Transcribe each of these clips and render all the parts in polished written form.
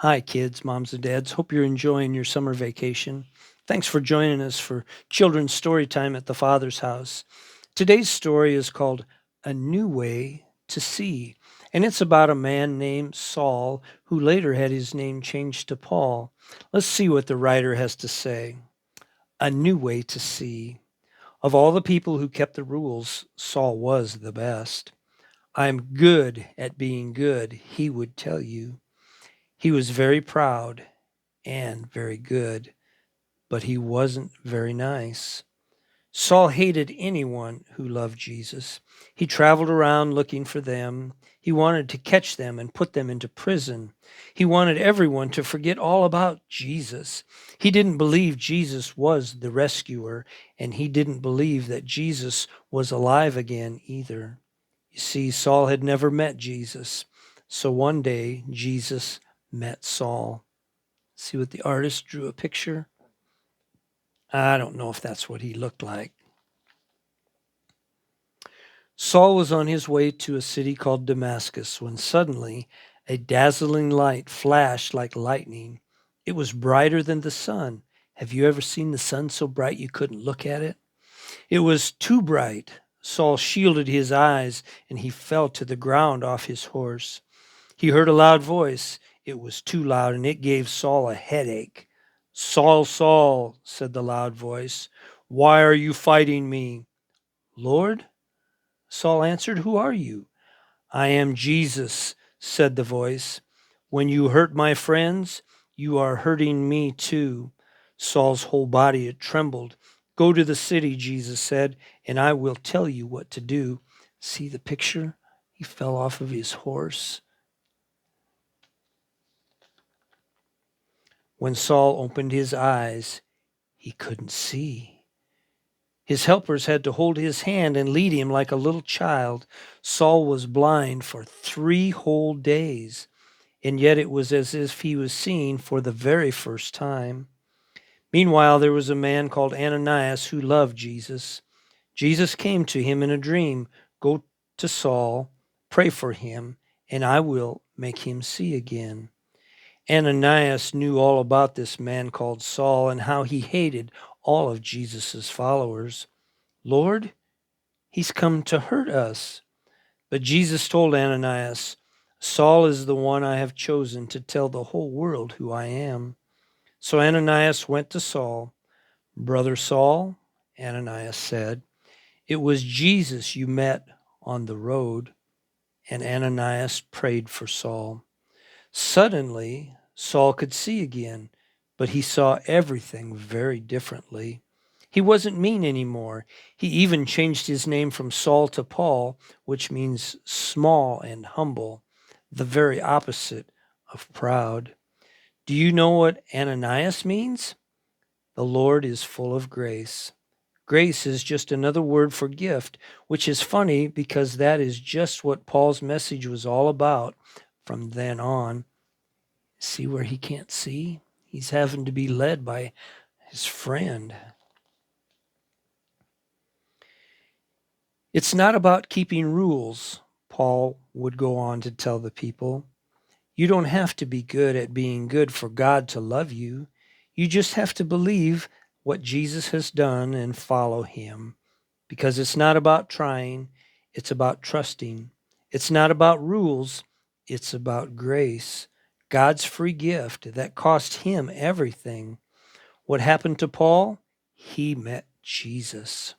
Hi, kids, moms, and dads. Hope you're enjoying your summer vacation. Thanks for joining us for Children's Story Time at the Father's House. Today's story is called A New Way to See, and it's about a man named Saul who later had his name changed to Paul. Let's see what the writer has to say. A New Way to See. Of all the people who kept the rules, Saul was the best. I'm good at being good, he would tell you. He was very proud and very good, but he wasn't very nice. Saul hated anyone who loved Jesus. He traveled around looking for them. He wanted to catch them and put them into prison. He wanted everyone to forget all about Jesus. He didn't believe Jesus was the rescuer, and he didn't believe that Jesus was alive again either. You see, Saul had never met Jesus. So one day, Jesus met Saul. See what the artist drew a picture? I don't know if that's what he looked like. Saul was on his way to a city called Damascus when suddenly a dazzling light flashed like lightning. It was brighter than the sun. Have you ever seen the sun so bright you couldn't look at it? It was too bright. Saul shielded his eyes and he fell to the ground off his horse. He heard a loud voice. It was too loud and it gave Saul a headache. Saul, Saul, said the loud voice, why are you fighting me? Lord, Saul answered, who are you? I am Jesus, said the voice. When you hurt my friends, you are hurting me too. Saul's whole body had trembled. Go to the city, Jesus said, and I will tell you what to do. See the picture? He fell off of his horse. When Saul opened his eyes, he couldn't see. His helpers had to hold his hand and lead him like a little child. Saul was blind for 3 whole days, and yet it was as if he was seeing for the very first time. Meanwhile, there was a man called Ananias who loved Jesus. Jesus came to him in a dream. Go to Saul, pray for him, and I will make him see again. Ananias knew all about this man called Saul and how he hated all of Jesus' followers. Lord, he's come to hurt us. But Jesus told Ananias, Saul is the one I have chosen to tell the whole world who I am. So Ananias went to Saul. Brother Saul, Ananias said, it was Jesus you met on the road. And Ananias prayed for Saul. Suddenly, Saul could see again, but he saw everything very differently. He wasn't mean anymore. He even changed his name from Saul to Paul, which means small and humble, the very opposite of proud. Do you know what Ananias means? The Lord is full of grace. Grace is just another word for gift, which is funny because that is just what Paul's message was all about from then on. See where he can't see? He's having to be led by his friend. It's not about keeping rules, Paul would go on to tell the people. You don't have to be good at being good for God to love you. You just have to believe what Jesus has done and follow him. Because it's not about trying, it's about trusting. It's not about rules, it's about grace. God's free gift that cost him everything. What happened to Paul? He met Jesus.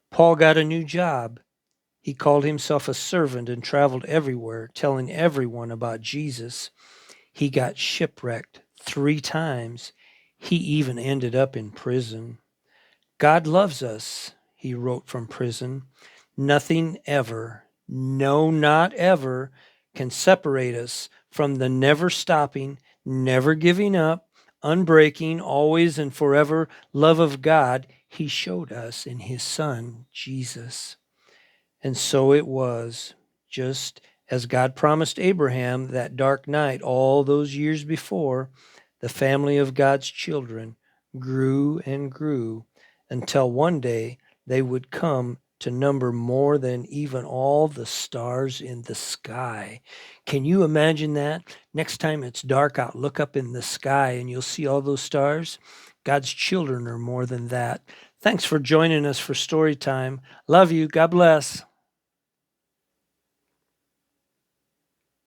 Paul got a new job. He called himself a servant and traveled everywhere, telling everyone about Jesus. He got shipwrecked 3 times. He even ended up in prison. God loves us, he wrote from prison. Nothing ever, no, not ever, can separate us from the never stopping, never giving up, unbreaking, always and forever love of God he showed us in his Son, Jesus. And so it was, just as God promised Abraham that dark night all those years before, the family of God's children grew and grew until one day they would come to number more than even all the stars in the sky. Can you imagine that? Next time it's dark out, look up in the sky and you'll see all those stars. God's children are more than that. Thanks for joining us for story time. Love you. God bless.